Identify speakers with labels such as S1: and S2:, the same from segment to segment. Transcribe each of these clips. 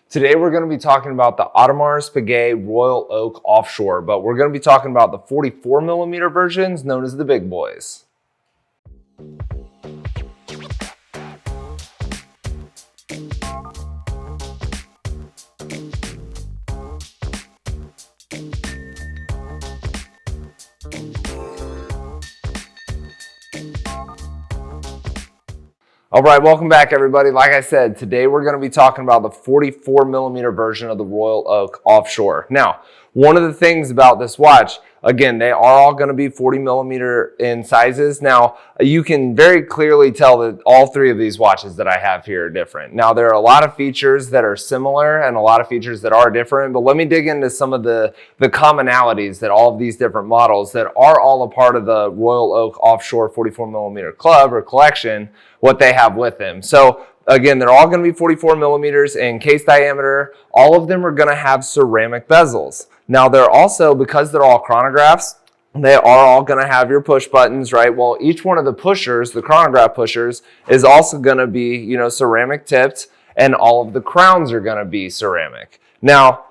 S1: Today we're going to be talking about the Audemars Piguet Royal Oak Offshore, but we're going to be talking about the 44mm versions known as the big boys. All right, welcome back everybody. Like I said, today we're going to be talking about the 44mm version of the Royal Oak Offshore. Now, one of the things about this watch, again, they are all going to be 40mm in sizes. Now, you can very clearly tell that all three of these watches that I have here are different. Now, there are a lot of features that are similar and a lot of features that are different, but let me dig into some of the commonalities that all of these different models that are all a part of the Royal Oak Offshore 44mm club or collection, what they have with them. So again, they're all going to be 44mm in case diameter. All of them are going to have ceramic bezels. Now they're also, because they're all chronographs, they are all going to have your push buttons, right? Well, each one of the pushers, the chronograph pushers, is also going to be, ceramic tipped, and all of the crowns are going to be ceramic. Now,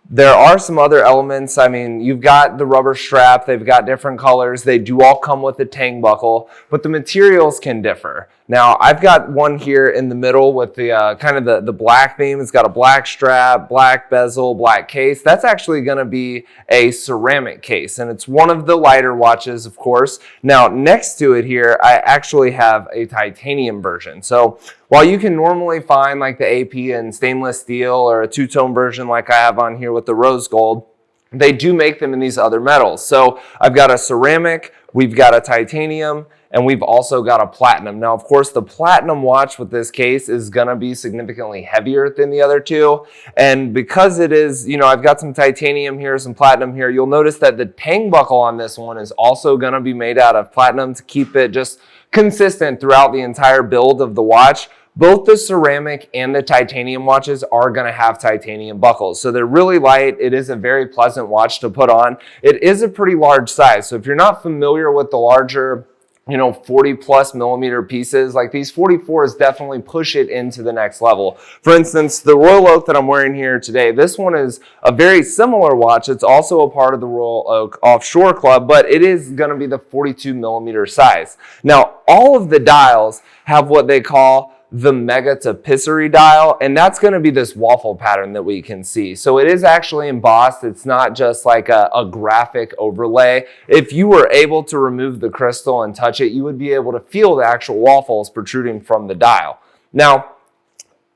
S1: there are some other elements. I mean, you've got the rubber strap. They've got different colors. They do all come with a tang buckle, but the materials can differ. Now, I've got one here in the middle with the kind of the black theme. It's got a black strap, black bezel, black case. That's actually going to be a ceramic case, and it's one of the lighter watches, of course. Now, next to it here, I actually have a titanium version. So while you can normally find like the AP in stainless steel or a two-tone version like I have on here with the rose gold, they do make them in these other metals. So I've got a ceramic, we've got a titanium, and we've also got a platinum. Now, of course, the platinum watch with this case is gonna be significantly heavier than the other two. And because it is, I've got some titanium here, some platinum here, you'll notice that the tang buckle on this one is also gonna be made out of platinum to keep it just consistent throughout the entire build of the watch. Both the ceramic and the titanium watches are going to have titanium buckles. So they're really light. It is a very pleasant watch to put on. It is a pretty large size. So if you're not familiar with the larger 40+ millimeter pieces, like these 44s definitely push it into the next level. For instance, the Royal Oak that I'm wearing here today, this one is a very similar watch. It's also a part of the Royal Oak Offshore Club, but it is going to be the 42mm size. Now, all of the dials have what they call the mega tapisserie dial, and that's going to be this waffle pattern that we can see. So it is actually embossed. It's not just like a graphic overlay. If you were able to remove the crystal and touch it, you would be able to feel the actual waffles protruding from the dial. Now,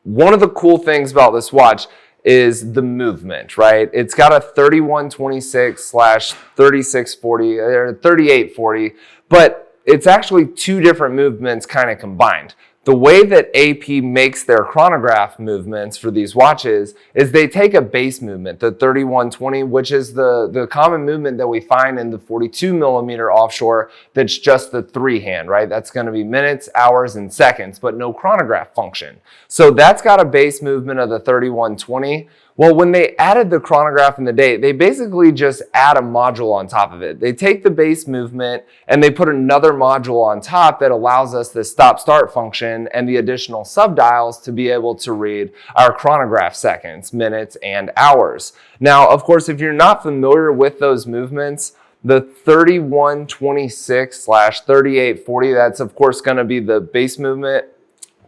S1: one of the cool things about this watch is the movement, right? It's got a 3126/3640 or 3840, but it's actually two different movements kind of combined. The way that AP makes their chronograph movements for these watches is they take a base movement, the 3120, which is the common movement that we find in the 42mm offshore that's just the three hand, right? That's going to be minutes, hours, and seconds, but no chronograph function. So that's got a base movement of the 3120. Well, when they added the chronograph and the date, they basically just add a module on top of it. They take the base movement and they put another module on top that allows us the stop-start function and the additional subdials to be able to read our chronograph seconds, minutes, and hours. Now, of course, if you're not familiar with those movements, the 3126/3840, that's of course going to be the base movement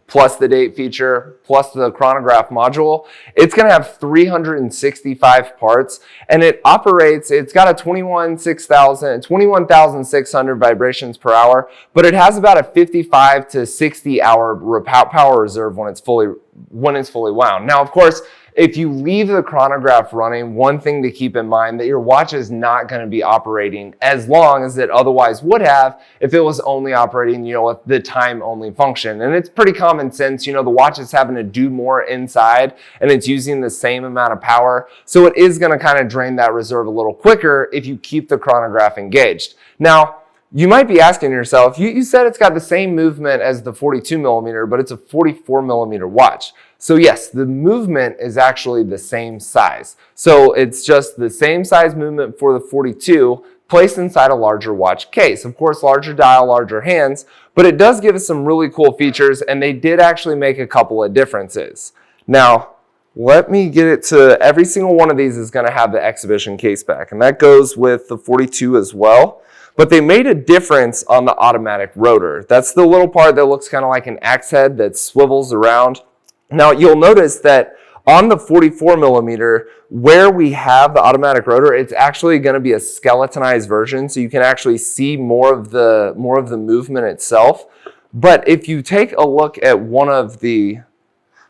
S1: plus the date feature, plus the chronograph module. It's going to have 365 parts, and it operates, it's got a 21,600 vibrations per hour, but it has about a 55 to 60 hour power reserve when it's fully wound. Now, of course, if you leave the chronograph running, one thing to keep in mind that your watch is not going to be operating as long as it otherwise would have if it was only operating, with the time only function. And it's pretty common sense, the watch is having to do more inside and it's using the same amount of power. So it is going to kind of drain that reserve a little quicker if you keep the chronograph engaged. Now, you might be asking yourself, you said it's got the same movement as the 42mm, but it's a 44mm watch. So yes, the movement is actually the same size. So it's just the same size movement for the 42 placed inside a larger watch case. Of course, larger dial, larger hands, but it does give us some really cool features, and they did actually make a couple of differences. Now, let me get it to, every single one of these is going to have the exhibition case back, and that goes with the 42 as well. But they made a difference on the automatic rotor. That's the little part that looks kind of like an axe head that swivels around. Now you'll notice that on the 44 millimeter, where we have the automatic rotor, it's actually going to be a skeletonized version, so you can actually see more of the movement itself. But if you take a look at one of the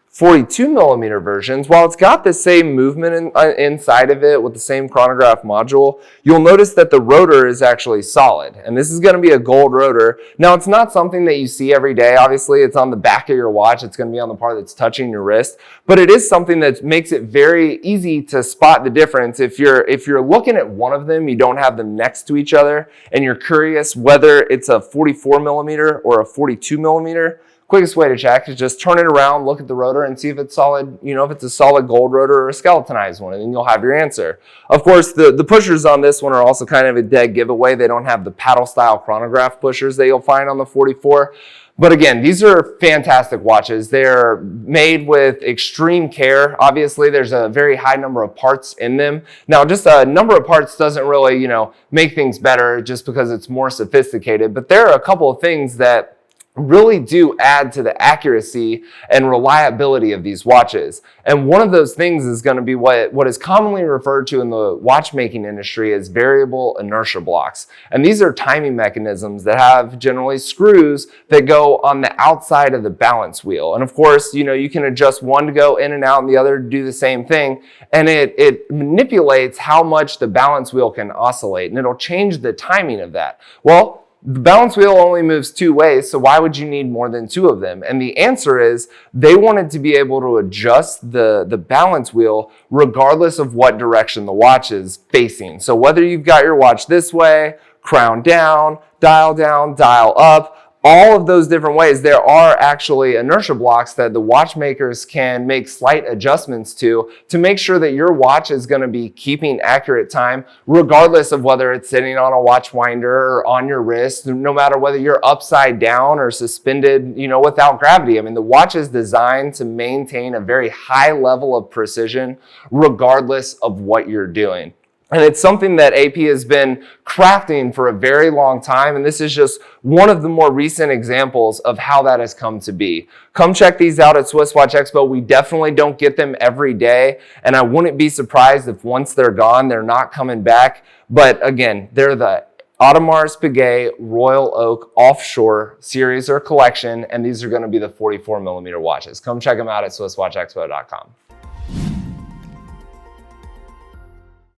S1: 42 millimeter versions, while it's got the same movement inside of it with the same chronograph module, you'll notice that the rotor is actually solid. And this is going to be a gold rotor. Now, it's not something that you see every day. Obviously, it's on the back of your watch. It's going to be on the part that's touching your wrist. But it is something that makes it very easy to spot the difference. If you're looking at one of them, you don't have them next to each other, and you're curious whether it's a 44 millimeter or a 42 millimeter, quickest way to check is just turn it around, look at the rotor, and see if it's solid, if it's a solid gold rotor or a skeletonized one, and then you'll have your answer. Of course, the pushers on this one are also kind of a dead giveaway. They don't have the paddle style chronograph pushers that you'll find on the 44. But again, these are fantastic watches. They're made with extreme care. Obviously, there's a very high number of parts in them. Now, just a number of parts doesn't really, make things better just because it's more sophisticated. But there are a couple of things that really do add to the accuracy and reliability of these watches. And one of those things is going to be what is commonly referred to in the watchmaking industry as variable inertia blocks. And these are timing mechanisms that have generally screws that go on the outside of the balance wheel. And of course, you can adjust one to go in and out and the other to do the same thing. And it manipulates how much the balance wheel can oscillate, and it'll change the timing of that. Well, the balance wheel only moves two ways, so why would you need more than two of them? And the answer is they wanted to be able to adjust the balance wheel regardless of what direction the watch is facing. So whether you've got your watch this way, crown down, dial up, all of those different ways, there are actually inertia blocks that the watchmakers can make slight adjustments to make sure that your watch is going to be keeping accurate time, regardless of whether it's sitting on a watch winder or on your wrist, no matter whether you're upside down or suspended, without gravity. I mean, the watch is designed to maintain a very high level of precision, regardless of what you're doing. And it's something that AP has been crafting for a very long time, and this is just one of the more recent examples of how that has come to be. Come check these out at SwissWatchExpo. We definitely don't get them every day, and I wouldn't be surprised if once they're gone, they're not coming back. But again, they're the Audemars Piguet Royal Oak Offshore series or collection, and these are going to be the 44 millimeter watches. Come check them out at SwissWatchExpo.com.